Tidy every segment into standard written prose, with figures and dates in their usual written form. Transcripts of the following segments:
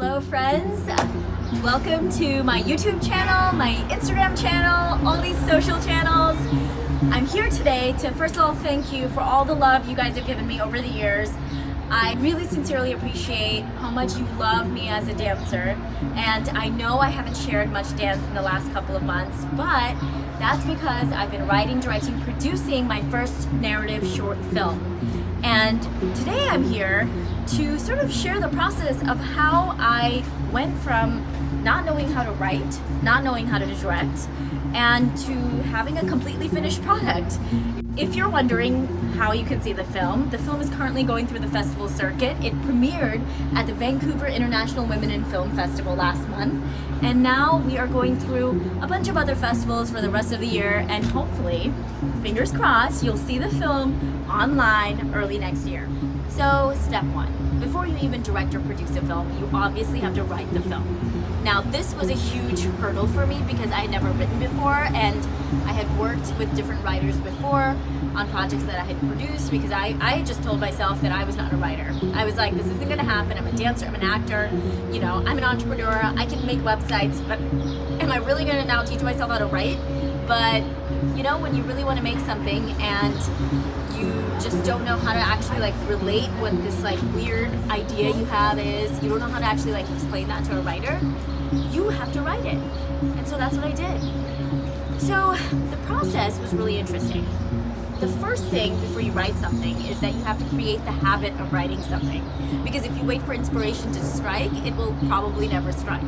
Hello friends, welcome to my YouTube channel, my Instagram channel, all these social channels. I'm here today to first of all thank you for all the love you guys have given me over the years. I really sincerely appreciate how much you love me as a dancer, and I know I haven't shared much dance in the last couple of months, but that's because I've been writing, directing, producing my first narrative short film. And today I'm here to sort of share the process of how I went from not knowing how to write, not knowing how to direct, and to having a completely finished product. If you're wondering how you can see the film is currently going through the festival circuit. It premiered at the Vancouver International Women in Film Festival last month, and now we are going through a bunch of other festivals for the rest of the year, and hopefully, fingers crossed, you'll see the film online early next year. So step one, before you even direct or produce a film, you obviously have to write the film. Now this was a huge hurdle for me because I had never written before, and I had worked with different writers before on projects that I had produced because I had just told myself that I was not a writer. I was like, this isn't gonna happen, I'm a dancer, I'm an actor, you know, I'm an entrepreneur, I can make websites, but am I really gonna now teach myself how to write? But you know, when you really wanna make something and you just don't know how to actually like relate what this like weird idea you have is, you don't know how to actually like explain that to a writer, you have to write it. And so that's what I did. So the process was really interesting. The first thing before you write something is that you have to create the habit of writing something. Because if you wait for inspiration to strike, it will probably never strike.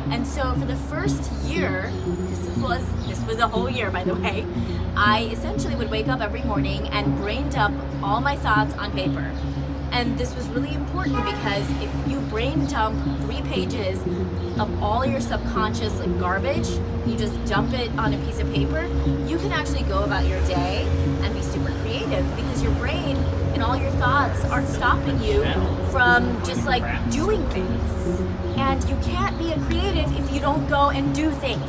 And so for the first year, this was a whole year by the way, I essentially would wake up every morning and brain dump all my thoughts on paper. And this was really important because if you brain dump 3 pages of all your subconscious like garbage, you just dump it on a piece of paper, you can actually go about your day and be super creative because your brain and all your thoughts aren't stopping you from just like doing things. And you can't be a creative if you don't go and do things.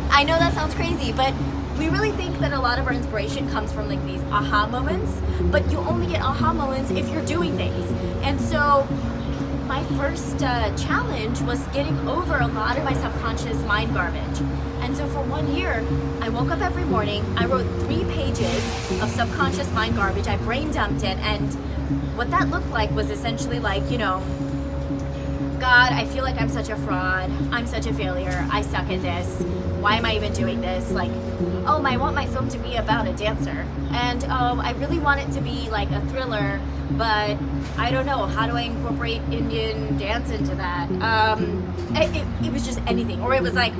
I know that sounds crazy, but we really think that a lot of our inspiration comes from like these aha moments, but you only get aha moments if you're doing things. And so my first challenge was getting over a lot of my subconscious mind garbage. And so for 1 year, I woke up every morning, I wrote 3 pages of subconscious mind garbage, I brain dumped it, and what that looked like was essentially like, you know, God, I feel like I'm such a fraud, I'm such a failure, I suck at this, why am I even doing this? Like, oh, I want my film to be about a dancer, and I really want it to be like a thriller, but I don't know, how do I incorporate Indian dance into that? It was just anything, or it was like,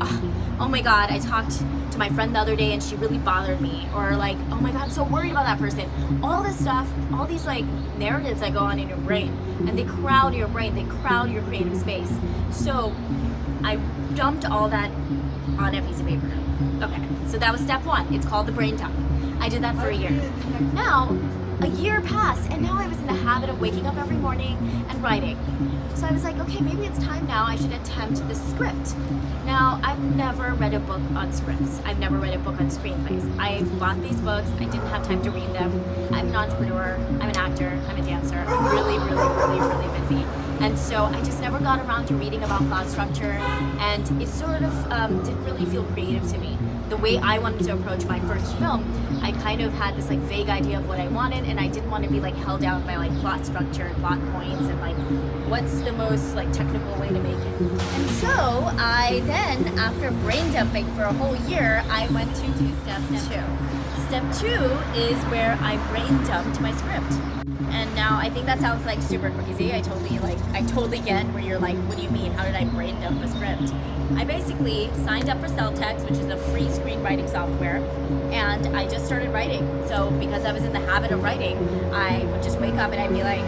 oh my God, I talked to my friend the other day and she really bothered me, or like, oh my God, I'm so worried about that person. All this stuff, all these like narratives that go on in your brain, and they crowd your brain, they crowd your creative space. So I dumped all that on a piece of paper. Okay, so that was step 1. It's called the brain dump. I did that for a year. Now, a year passed, and now I was in the habit of waking up every morning and writing. So I was like, okay, maybe it's time now I should attempt the script. Now, I've never read a book on scripts. I've never read a book on screenplays. I bought these books, I didn't have time to read them. I'm an entrepreneur, I'm an actor, I'm a dancer. I'm really busy. And so I just never got around to reading about plot structure, and it sort of didn't really feel creative to me. The way I wanted to approach my first film, I kind of had this like vague idea of what I wanted, and I didn't want to be like held down by like plot structure and plot points and like what's the most like technical way to make it. And so I then, after brain dumping for a whole year, I went to do step 2. Step 2 is where I brain dumped my script. And now I think that sounds like super crazy. I totally get where you're like, what do you mean? How did I brain dump a script? I basically signed up for CELTX, which is a free screenwriting software, and I just started writing. So because I was in the habit of writing, I would just wake up and I'd be like,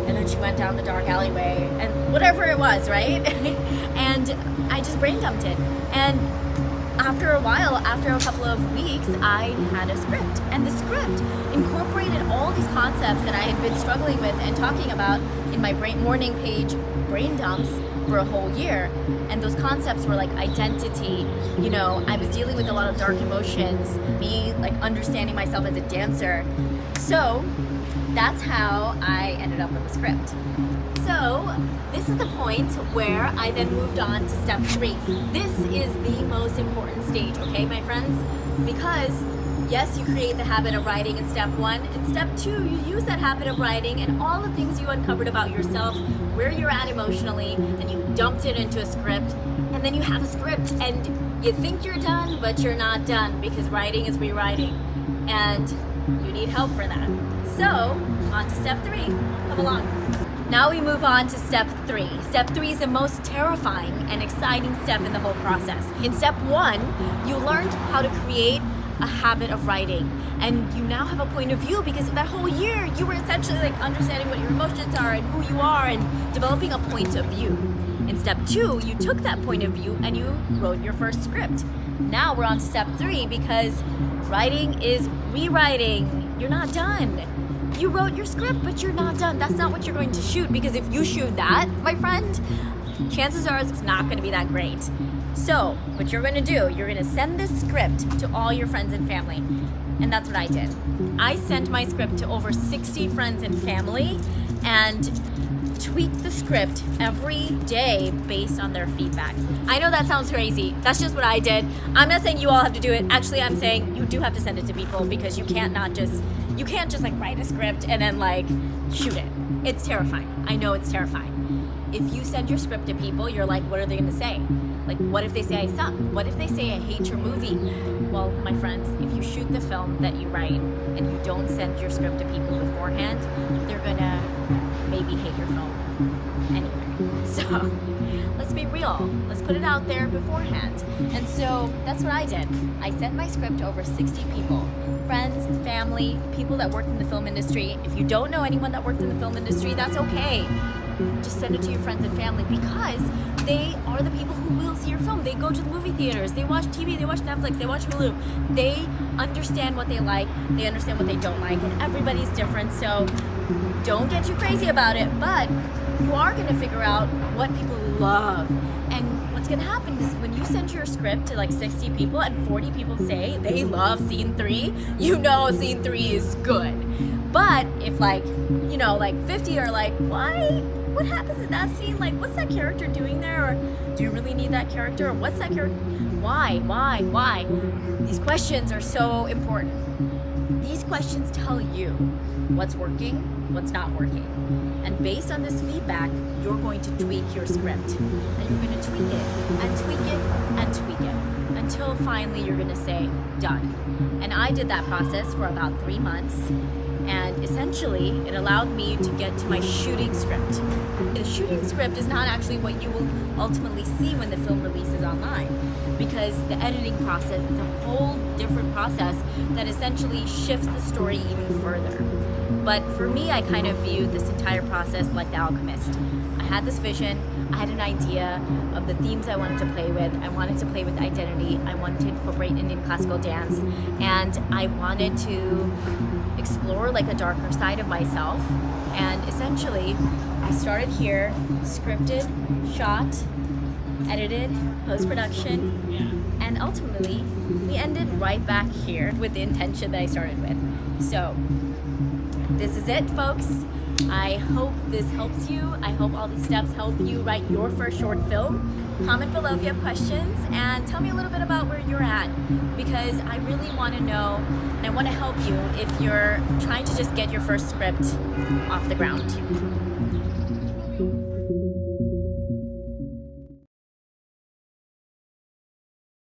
and then she went down the dark alleyway, and whatever it was, right? And I just brain dumped it. And after a while, after a couple of weeks, I had a script. And the script incorporated all these concepts that I had been struggling with and talking about in my morning page brain dumps for a whole year. And those concepts were like identity, you know, I was dealing with a lot of dark emotions, me like understanding myself as a dancer. So that's how I ended up with a script. So this is the point where I then moved on to step 3. This is the most important stage, okay, my friends? Because yes, you create the habit of writing in step 1. In step 2, you use that habit of writing and all the things you uncovered about yourself, where you're at emotionally, and you dumped it into a script. And then you have a script and you think you're done, but you're not done, because writing is rewriting. And you need help for that. So, on to step 3. Come along. Now we move on to step 3. Step 3 is the most terrifying and exciting step in the whole process. In step 1, you learned how to create a habit of writing, and you now have a point of view, because that whole year you were essentially like understanding what your emotions are and who you are and developing a point of view. In step 2, you took that point of view and you wrote your first script. Now we're on to step 3, because writing is rewriting. You're not done. You wrote your script, but you're not done. That's not what you're going to shoot, because if you shoot that, my friend, chances are it's not going to be that great. So what you're going to do, you're going to send this script to all your friends and family. And that's what I did. I sent my script to over 60 friends and family and tweaked the script every day based on their feedback. I know that sounds crazy. That's just what I did. I'm not saying you all have to do it. Actually, I'm saying you do have to send it to people, because you can't just like write a script and then like shoot it. It's terrifying. I know it's terrifying. If you send your script to people, you're like, what are they gonna say? Like, what if they say I suck? What if they say I hate your movie? Well, my friends, if you shoot the film that you write and you don't send your script to people beforehand, they're gonna maybe hate your film anyway. So let's be real. Let's put it out there beforehand. And so that's what I did. I sent my script to over 60 people. Friends, family, people that worked in the film industry. If you don't know anyone that worked in the film industry, that's okay. Just send it to your friends and family, because they are the people who will see your film. They go to the movie theaters, they watch TV, they watch Netflix, they watch Hulu. They understand what they like, they understand what they don't like, and everybody's different, so don't get too crazy about it, but you are going to figure out what people love. And what's going to happen is when you send your script to like 60 people and 40 people say they love scene 3, you know scene 3 is good. But if like 50 are like, what happens in that scene? Like, what's that character doing there? Or do you really need that character? Or what's that character? Why? These questions are so important. These questions tell you what's working, what's not working. And based on this feedback, you're going to tweak your script. And you're going to tweak it and tweak it and tweak it until finally you're going to say, done. And I did that process for about 3 months. And essentially, it allowed me to get to my shooting script. The shooting script is not actually what you will ultimately see when the film releases online, because the editing process is a whole different process that essentially shifts the story even further. But for me, I kind of viewed this entire process like The Alchemist. I had this vision, I had an idea of the themes I wanted to play with. I wanted to play with identity, I wanted to incorporate Indian classical dance, and I wanted to explore like a darker side of myself. And essentially, I started here, scripted, shot, edited, post-production, and ultimately, we ended right back here with the intention that I started with. So, this is it, folks. I hope this helps you. I hope all these steps help you write your first short film. Comment below if you have questions, and tell me a little bit about where you're at, because I really want to know, and I want to help you if you're trying to just get your first script off the ground.